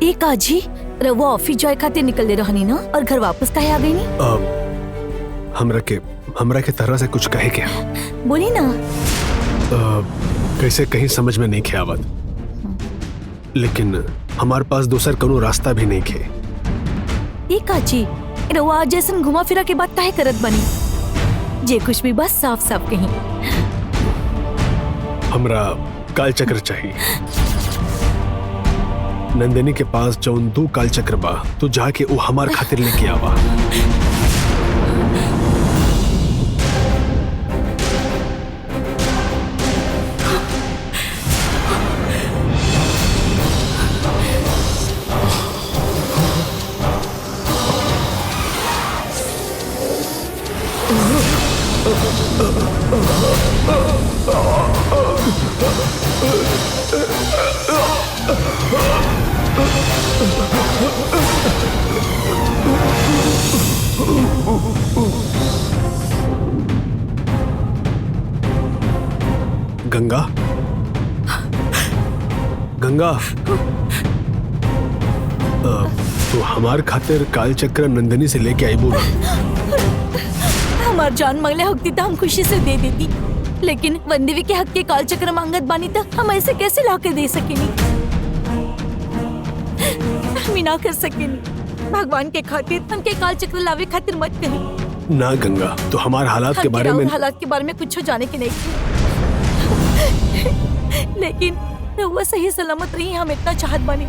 एक आजी रवा ऑफिस जाए खातिर निकल रहनी ना और घर वापस काहे आ गई नी? हमरा के तरह से कुछ कहे क्या? बोली ना। कैसे कहीं समझ में नहीं खे आवत, लेकिन हमारे पास दूसर कोनो रास्ता भी नहीं खे। एक आजी रवा आज जैसन घुमा फिरा के बात काहे करत बनी? जे कुछ भी बस साफ साफ कहीं। हमरा काल चक्र चाहिए। नंदिनी के पास जौन 2 काल चक्र बा, तो जाके वो हमार खातिर लेके आवा। गंगा, गंगा, तो हमार खातिर काल चक्र नंदिनी से लेके आई बोला। हमार जान मांगले होती तो हम खुशी से दे देती, लेकिन वंदेवी के हक के काल चक्र मांगत बानी तो हम ऐसे कैसे ला के दे सकेनी? हम ही ना कर सकेनी। भगवान के खातिर हमके काल चक्र लावे खातिर मत कही। ना गंगा, तो हमारे हालात के बारे में कुछ जाने के नहीं, लेकिन रउआ सही सलामत रही हम इतना चाहत बानी।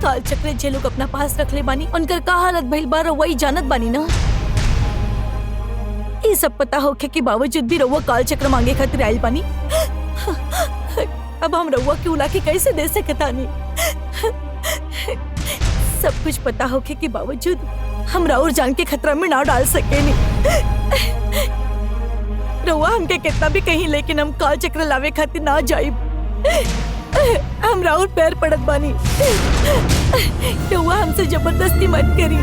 काल चक्र जे लोग अपना पास रख ले बानी उनकर का हालत भइल बा रउआ ही जानत बानी ना। ये सब पता होके के बावजूद भी रउआ काल चक्र मांगे खातिर आइल बानी। अब हम रउआ के उला के कैसे दे सकतानी? सब कुछ पता होके के बावजूद हम राउर जान के खतरा में ना डाल सकेनी। रउआ हमके कितना भी कहीं, लेकिन हम काल चक्र लावे खातिर ना जाइब। हम राउर पैर पड़त बानी। रउआ हमसे जबरदस्ती मत करी।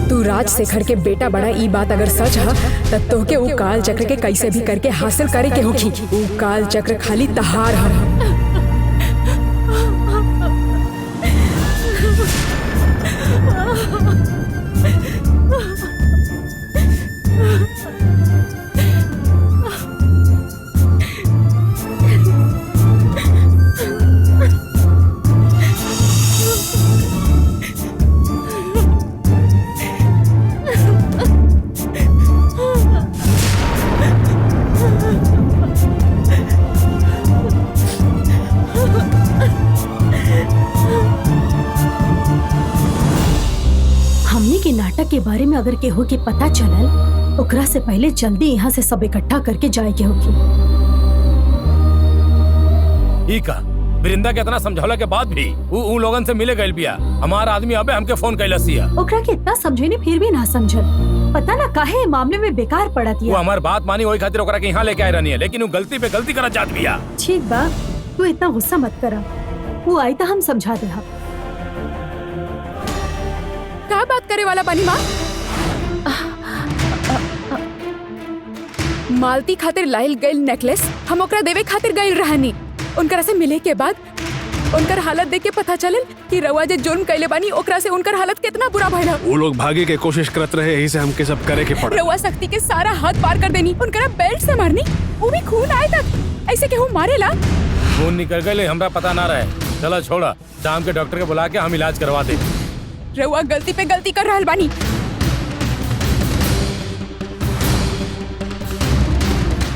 तू राजशेखर के बेटा बड़ा ई बात अगर सच है तब तो के वो काल चक्र के कैसे भी करके हासिल करे के होखी। वो काल चक्र खाली तहार है। नाटक के बारे में अगर केहू के पता चलल, ओकरा से पहले जल्दी यहाँ से सब इकट्ठा करके जाए के होगी। वृंदा के इतना समझौला के बाद भी उन लोगन से मिले गइल बिया। हमारा आदमी अबे हमके फोन कैलसिया। ओकरा के इतना समझेने फिर भी ना समझल। पता ना काहे मामले में बेकार पड़त वो हमार बात मानी वही खातिर ओकरा के यहाँ लेके आए रहनी है, लेकिन वो गलती पे गलती करत जात बिया। ठीक बा, तू इतना गुस्सा मत करा। वो आई तो हम समझा दे। क्या बात करे वाला बानी माँ? मालती खातिर लाइल गइल नेकलेस हम ओकरा देवे खातिर गइल रहनी। उनकर से मिले के बाद उनकर हालत देख के पता चलल कि रउआ जे जुर्म कैले बानी ओकरा से उनकर हालत कितना बुरा भइल। वो लोग भागे के कोशिश करत रहे, यही से हमके सब करे के पड़ा। रउआ शक्ति के सारा हद पार कर देनी। उनकरा बेल्ट से मारनी, वो भी खून आए तक। ऐसे केहू मारेला? खून निकल गए हमरा पता ना रहे। चला छोड़ा, शाम के डॉक्टर के बुला के हम इलाज करवा दे। रउआ गलती पे गलती कर रहल बानी।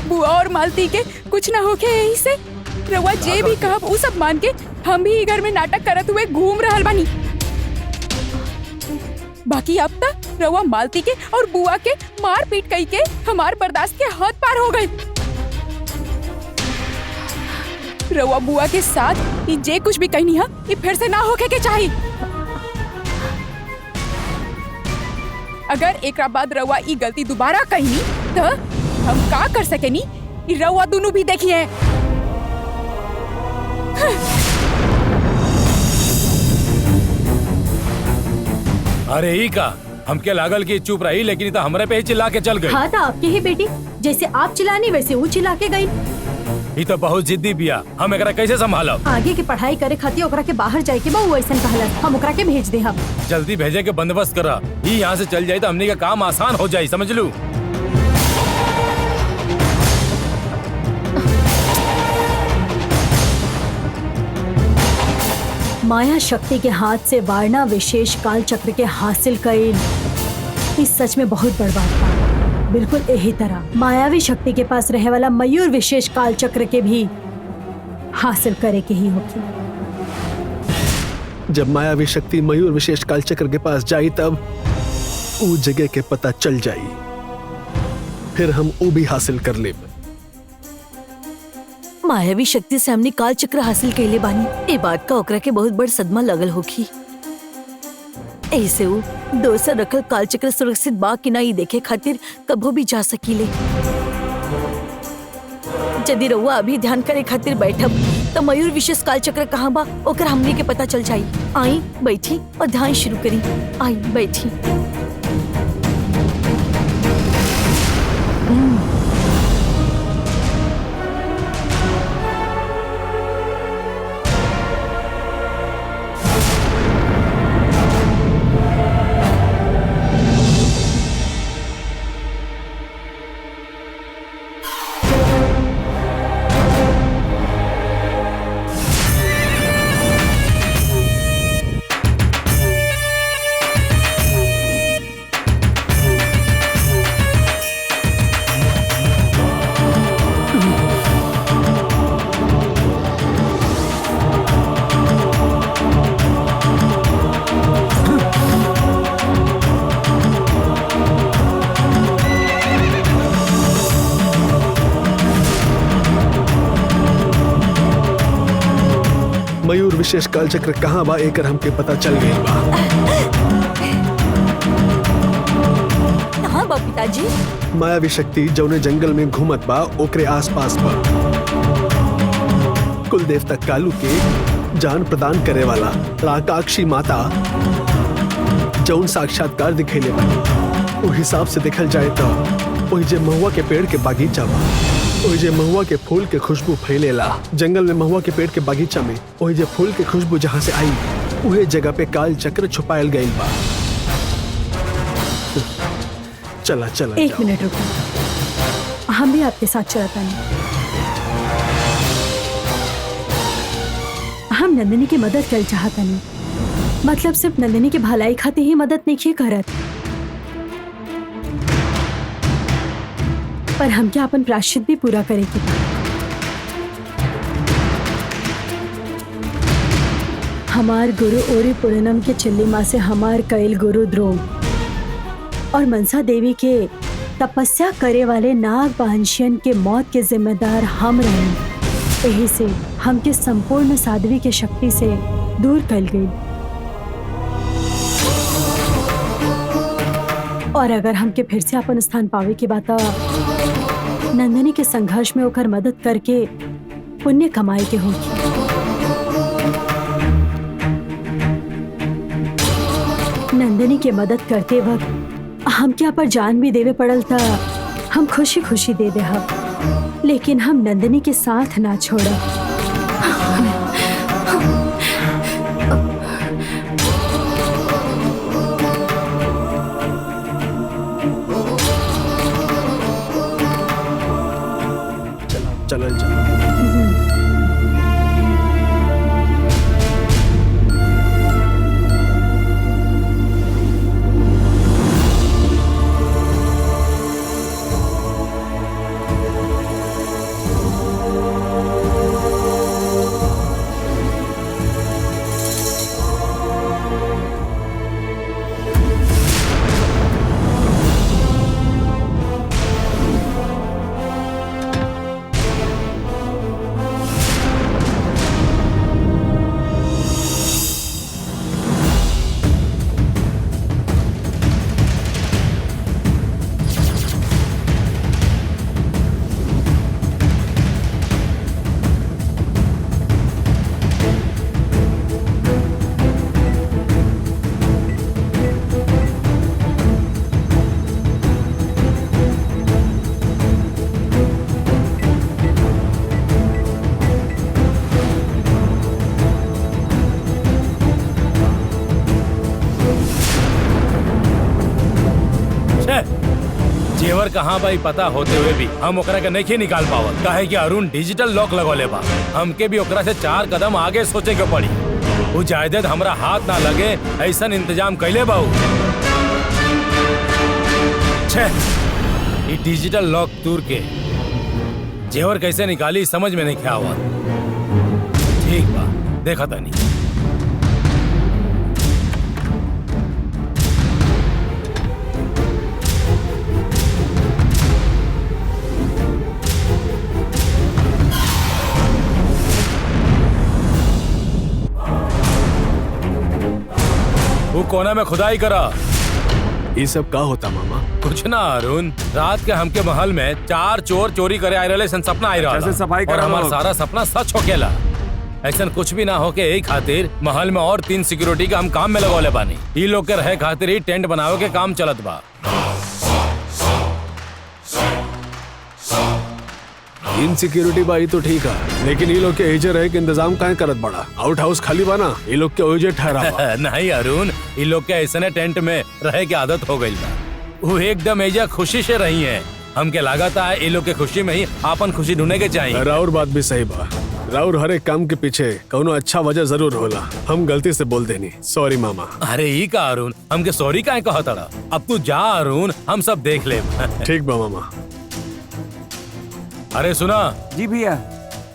बुआ और मालती के कुछ ना होके यही से रउआ जे भी कहब उ सब मान के हम भी घर में नाटक करत हुए घूम रहल बानी। बाकी अब तक रउआ मालती के और बुआ के मार पीट कई के हमार बर्दाश्त के हद पार हो गए। रउआ बुआ के साथ ये जे कुछ भी कहनी है ये फिर से ना होके के चाहिए। अगर एक बाद रउआ ई गलती दोबारा कहनी तो हम का कर सकेनी ई रउआ दोनों भी देखिए। अरे ई का हमके लागल कि चुप रही, लेकिन तो हमरे पे ही चिल्ला के चल गई। हाँ तो आपकी ही बेटी, जैसे आप चिल्लानी वैसे वो चिल्ला के गई। ये तो बहुत जिद्दी बिया, हम एकरा कैसे संभालब? आगे की पढ़ाई करे खातिर ओकरा के बाहर जाए के बा, वो ऐसा कहला हम ओकरा के भेज दे। हम जल्दी भेजे के बंदोबस्त करा। ये यहाँ से चल जाए तो हमने का काम आसान हो जाए, समझ लू। माया शक्ति के हाथ से वारणा विशेष काल चक्र के हासिल कईल, इस सच में बहुत बड़ बात बा। बिल्कुल यही तरह मायावी शक्ति के पास रहे वाला मयूर विशेष काल चक्र के भी हासिल करे के ही होगी। जब मायावी शक्ति मयूर विशेष काल चक्र के पास जाई तब वो जगह के पता चल जाई, फिर हम वो भी हासिल कर ले। मायावी शक्ति से हमने काल चक्र हासिल कैले बानी, ये बात का ओकरा के बहुत बड़ सदमा लगल होगी। ऐसे वो दोसर रखल काल चक्र सुरक्षित बा कि नहीं देखे खातिर कबो भी जा सकीले। यदि रउआ अभी ध्यान करे खातिर बैठब तो मयूर विशेष काल चक्र कहाँ बा ओकर हमने के पता चल जाई। आई बैठी और ध्यान शुरू करी। आई बैठी। मयूर विशेष काल चक्र कहाँ बा एकर हमके पता चल गई बा। कहाँ बा पिताजी? मायावी शक्ति जौने जंगल में घूमत बा ओकरे आसपास बा। कुल देवता कालू के जान प्रदान करे वाला राकाक्षी माता जौन साक्षात्कार दिखेले बा, वो हिसाब से देखल जाए तो वही जे महुआ के पेड़ के बागीचा बा, वही जे महुआ के फूल के खुशबू फैलेला जंगल में, महुआ के पेड़ के बागीचा में वही जे फूल के खुशबू जहाँ से आई उहे जगह पे काल चक्र छुपायल गईल बा। चला चला एक जाओ। मिनट रुको, हम भी आपके साथ चलता नहीं। हम नंदिनी की मदद कर चाहता नहीं, मतलब सिर्फ नंदिनी के भलाई खातिर ही मदद नहीं करत, पर हम क्या अपन प्रायश्चित भी पूरा करेगी। हमार गुरु ओरी पूर्णम के चिल्लीमा से हमार कईल गुरु द्रोण और मनसा देवी के तपस्या करे वाले नाग वाहनशियन के मौत के जिम्मेदार हम रहे। यही से हमके संपूर्ण साध्वी के शक्ति से दूर कर गई। और अगर हमके फिर से अपन स्थान पावे की बात नंदिनी के संघर्ष में होकर मदद करके पुण्य कमाई के होगी। नंदिनी के मदद करते वक्त हम क्या पर जान भी देवे पड़ल था, हम खुशी खुशी दे दे हम, लेकिन हम नंदिनी के साथ ना छोड़ा। चलल जा। छे, जेवर कहाँ भाई पता होते हुए भी हम ओकरा के नहीं निकाल पावत। काहे कि अरुण डिजिटल लॉक लगोले बा। हमके भी ओकरा से 4 कदम आगे सोचे के पड़ी। वो जायदाद हमरा हाथ ना लगे ऐसा इंतजाम कैले बाऊ। छे, ये डिजिटल लॉक तूर के जेवर कैसे निकाली समझ में नहीं क्या हुआ। ठीक बा, देखा था नहीं। वो कोना में खुदाई करा। ये सब का होता मामा? कुछ ना अरुण, रात के हमके महल में 4 चोर चोरी करे आए रहे सन सपना आई रहा कैसे सफाई और करा हमारा लोग? सारा सपना सच होकेला। ऐसा कुछ भी ना हो के यही खातिर महल में और 3 सिक्योरिटी का हम काम में लगौले बानी। ये लोग के रहे खातिर ही टेंट बनावे के काम चलत बा। इनसिक्योरिटी बाई तो ठीक है, लेकिन ये लोग के एजे रहे के इंतजाम काहे करत बड़ा? आउट हाउस खाली बा ना, ये लोग के ओजे ठहरा बा। नहीं अरुण, ये लोग के ऐसे टेंट में रहे की आदत हो गई बा। वो एकदम एजा खुशी से रही है। हमके लागत है ये लोग के खुशी में ही आपन खुशी ढूंढने के चाहिए। राउर बात भी सही बा। राउर हर एक काम के पीछे कोनो अच्छा वजह जरूर होला। हम गलती से बोल देनी, सॉरी मामा। अरे ई का अरुण, हमके सॉरी काहे कहत अड़ा? अब तू जा अरुण, हम सब देख ले। ठीक बा मामा। अरे सुना, जी भैया।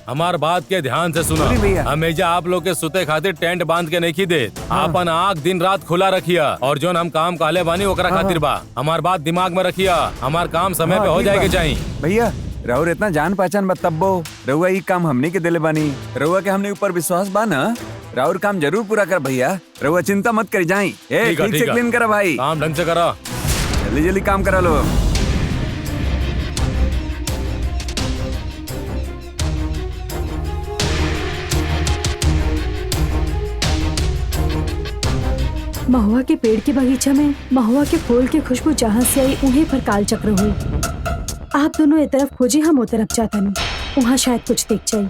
हमार बात के ध्यान से सुना। बोली भैया। हमेशा आप लोग के सुते खातिर टेंट बांध के नहीं दे। आपन आँख दिन रात खुला रखिया और जोन हम काम काले बानी ओकरा खातिर बा। हमार बात दिमाग में रखिया। हमार काम समय पे हो जाए के चाहिए। भैया राउर इतना जान पहचान बतब्बो, रउआ ई काम हमने के दिले बानी। रउआ के हमने ऊपर विश्वास बा ना, राउर काम जरूर पूरा कर भैया। रउआ चिंता मत कर जाई। ठीक है, ठीक से क्लीन करा भाई, काम ढंग से करा। जल्दी जल्दी काम करा लो। महुआ के पेड़ के बगीचा में महुआ के फूल की खुशबू जहाँ से आई उन्हीं पर काल चक्र हुई। आप दोनों एक तरफ खोजी, हम उस तरफ जाता नहीं। वहाँ शायद कुछ दिख जाए।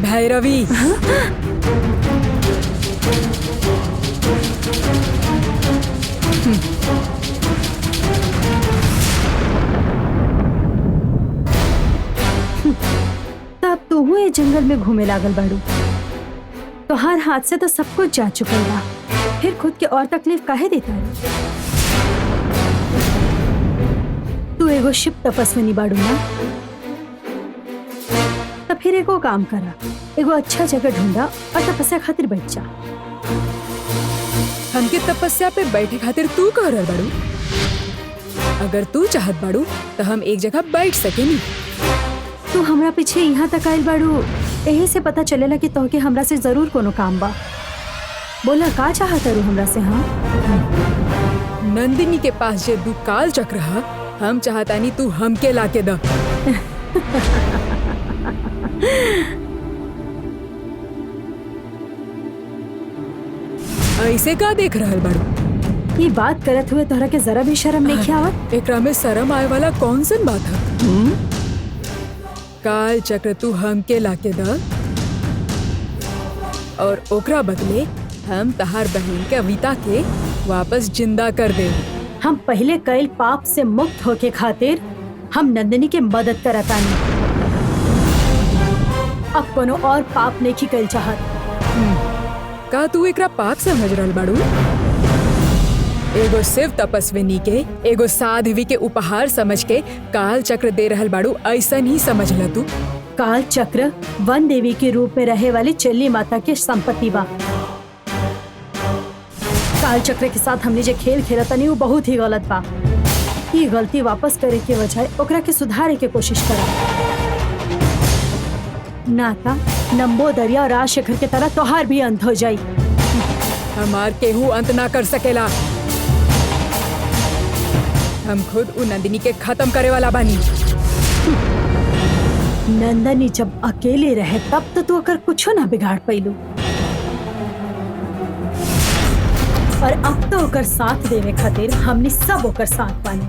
भैरवी, तब तू हुए जंगल में घूमे लागल बाड़ू। तो हर हाथ से तो सब कुछ जा चुकल बा, फिर खुद के और तकलीफ काहे देता है? तू एगो शिव तपस्विनी बाड़ू ना, तब फिर एगो काम करा, एगो अच्छा जगह ढूंढा और तपस्या खातिर बैठ जा। हमके तपस्या पे बैठे खातिर तू कह रहा बाड़ू? अगर तू चाहत बाड़ू तो हम एक जगह बैठ सकेनी। तू हमरा पीछे यहाँ तक आयल बाड़ू, यही से पता चलेला कि तोहके हमरा से जरूर कोनो काम बा। बोला का चाहत रू हमरा से? हाँ, नंदिनी के पास जे दू काल चक्र है, हम चाहतानी तू हमके लाके द। ऐसे का देख रहल बाड़ू? ये बात करत हुए तोहरा के जरा भी शर्म नहीं आवत? एकरा में शर्म आए वाला कौन सन बात है? काल चक्र तू हमके लाके द और ओकरा बदले हम तहार बहन के अविता के वापस जिंदा कर दे। हम पहले कईल पाप से मुक्त होके खातिर हम नंदिनी के मदद करतानी। अब कोनो और पाप नहीं कईल चाहत। का तू एकरा पाप समझ रहल बाड़ू? एगो शिव तपस्विनी के, एगो साध्वी के उपहार समझ के काल चक्र दे रहल बाड़ू, ऐसा नहीं समझ ल तू। काल चक्र वन देवी के रूप में रहे वाली चल्ली माता के संपत्ति बा। काल चक्र के साथ हमने जो खेल खेला तनी वो बहुत ही गलत बा। ये गलती वापस करे के बजाय ओकरा के सुधारे के कोशिश करा। नाता नंबो दरिया और राजशेखर के तरह तोहार भी अंत हो जाई। हमार केहू अंत ना कर सकेला। हम खुद उ नंदिनी के खत्म करे वाला बानी। नंदनी जब अकेले रहे तब तो तू अगर कुछ ना बिगाड़ पैलू, और अब तो ओकर साथ देवे खातिर हमने सब ओकर साथ पानी।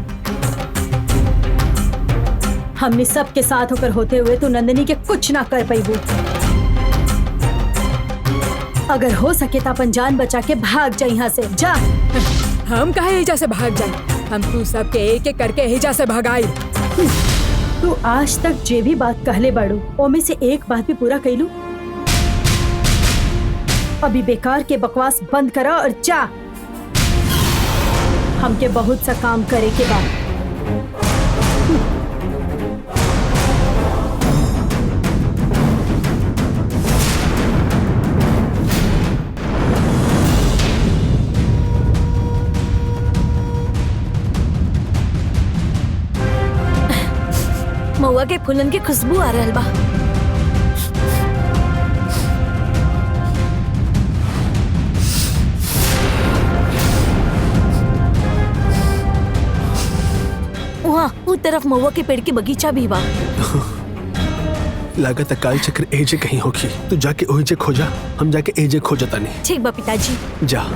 हमने सब के साथ होकर होते हुए तू नंदिनी के कुछ ना कर पैबू। अगर हो सके तो अपन जान बचा के भाग जा यहाँ से, जा। हम काहे एजा से भाग जाए? हम तू सबके एक एक करके एजा से भगाई। तू आज तक जे भी बात कहले बाड़ू ओमे से एक बात भी पूरा कैलू? अभी बेकार के बकवास बंद करा और जा। हमके बहुत सा काम करे के बाद। महुआ के फूलन की खुशबू आ रहल बा। वहाँ उस तरफ महुआ के पेड़ के बगीचा भी बा। लागत काल चक्र एजे कहीं होगी। तू जाके ओजे खोजा, हम जाके एजे खोजता नहीं। ठीक बा पिताजी। जा।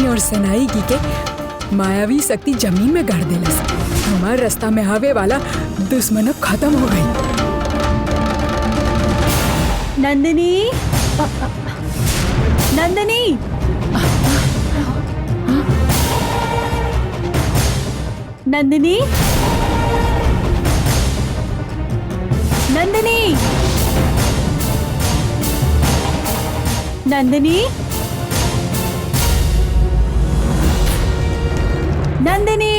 और सनाई की के मायावी शक्ति जमीन में गाड़ देलस। हमार रास्ता में आवे वाला दुश्मन खत्म हो गई। नंदिनी, नंदिनी, नंदिनी, नंदिनी, नंदिनी, नंदिनी।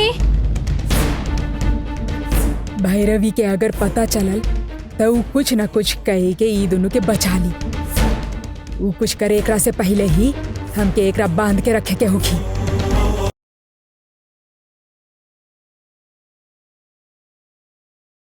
भैरवी के अगर पता चलल तो ऊ कुछ न कुछ कहे के ई दोनों के बचा ली। ऊ कुछ करे एकरा से पहले ही हमके एकरा बांध के रखे के होगी।